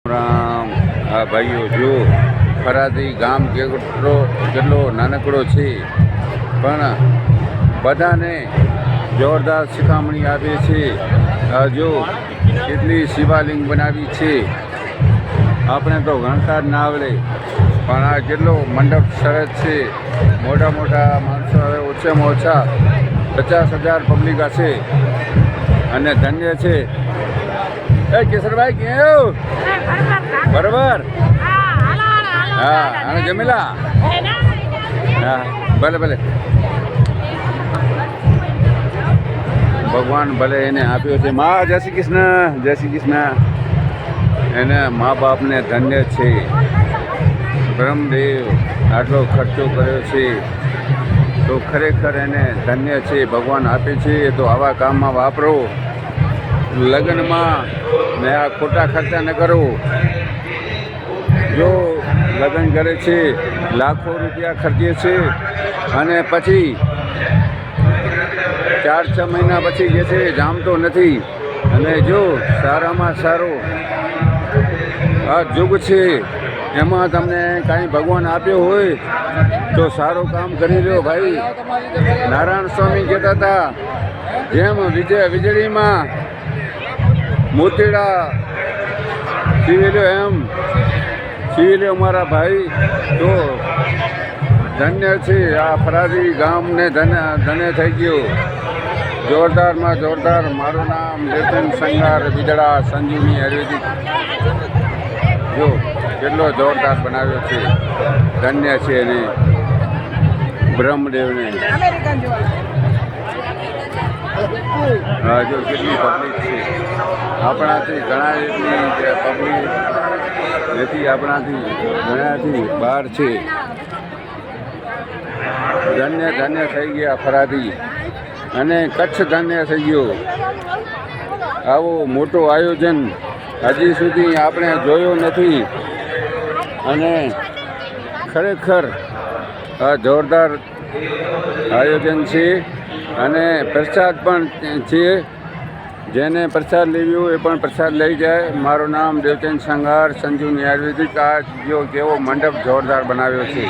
રામ આ ભાઈઓ જો ફરાદી ગામ કેટલો નાનકડો છે પણ બધાને જોરદાર શિખામણી આપે છે. જો કેટલી શિવાલિંગ બનાવી છે આપણે તો ગણતા જ ના આવડે, પણ આ કેટલો મંડપ સરસ છે. મોટા મોટા માણસો, હવે ઓછામાં ઓછા 50,000 પબ્લિક હશે અને ધન્ય છે. એ કેશરભાઈ કેવું બરાબર? હા અને જમેલા હા ભલે ભલે. ભગવાન ભલે એને આપ્યો છે. મા જય શ્રી કૃષ્ણ, જય શ્રી કૃષ્ણ. એને મા બાપને ધન્ય છે. બ્રહ્મદેવ આટલો ખર્ચો કર્યો છે તો ખરેખર એને ધન્ય છે. ભગવાન આપે છે તો આવા કામમાં વાપરો. લગ્નમાં ને આ ખોટા ખર્ચા ન કરો. જો લગ્ન કરે છે લાખો રૂપિયા ખર્ચે છે અને પછી 4-6 મહિના પછી જે છે જામતો નથી. અને જો સારામાં સારો આ યુગ છે એમાં તમને કાંઈ ભગવાન આપ્યો હોય તો સારું કામ કરી લો ભાઈ. નારાયણ સ્વામી કહેતા હતા જેમ વીજળીમાં મોતીડા સીવી લો એમ સીવી લો મારા ભાઈ. તો ધન્ય છે આ ફરાદી ગામને ધન્ય થઈ ગયું. જોરદારમાં જોરદાર. મારું નામ દેવચંદ સંગાર બિદડા સંજીવની આયુર્વેદિક. જો કેટલો જોરદાર બનાવ્યો છે. ધન્ય છે એને બ્રહ્મદેવને. હા જો કેટલી પબ્લિક છે. આપણાથી ઘણા એટલી પબ્લિક નથી, આપણાથી ઘણાથી બહાર છે. ધન્ય ધન્ય થઈ ગયા ફરાદી અને કચ્છ ધન્ય થઈ ગયો. આવું મોટું આયોજન હજી સુધી આપણે જોયું નથી અને ખરેખર આ જોરદાર આયોજન છે. અને પ્રસાદ પણ છે. જેને પ્રસાદ લેવી હોય એ પણ પ્રસાદ લઈ જાય. મારું નામ દેવચંદ સંગાર સંજીવની આયુર્વેદિક. આ જો કેવો મંડપ જોરદાર બનાવ્યો છે.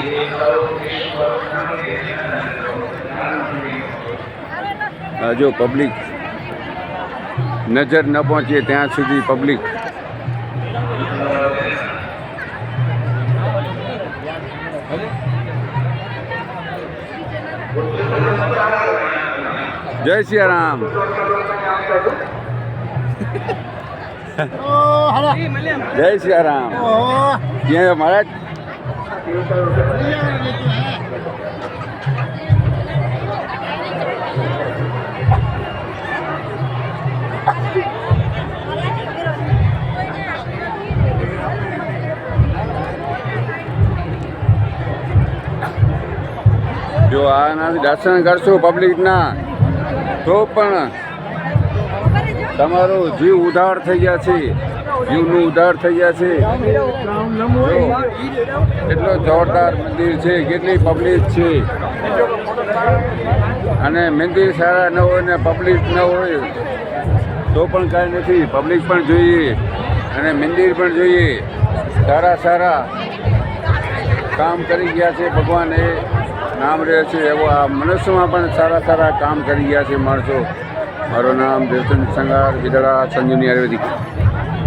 જો પબ્લિક નજર ન પહોંચે ત્યાં સુધી પબ્લિક. જય સિયારામ. જય સિયારામ. ક્યાં મહારાજ? જો આનાથી દર્શન કરશો પબ્લિકના તો પણ તમારો જીવ ઉધાર થઈ ગયા છે. જીવનું ઉધાર થઈ ગયા છે. એટલો જોરદાર મંદિર છે. કેટલી પબ્લિક છે. અને મંદિર સારા ન હોય ને પબ્લિક ન હોય તો પણ કાંઈ નથી. પબ્લિક પણ જોઈએ અને મંદિર પણ જોઈએ. સારા સારા કામ કરી ગયા છે. ભગવાન એ નામ રહે છે એવો આ મનુષ્યમાં પણ સારા સારા કામ કરી ગયા છે માણસો. મારું નામ દેવચંદ સંગાર બિદડા સંજીવની આયુર્વેદિક.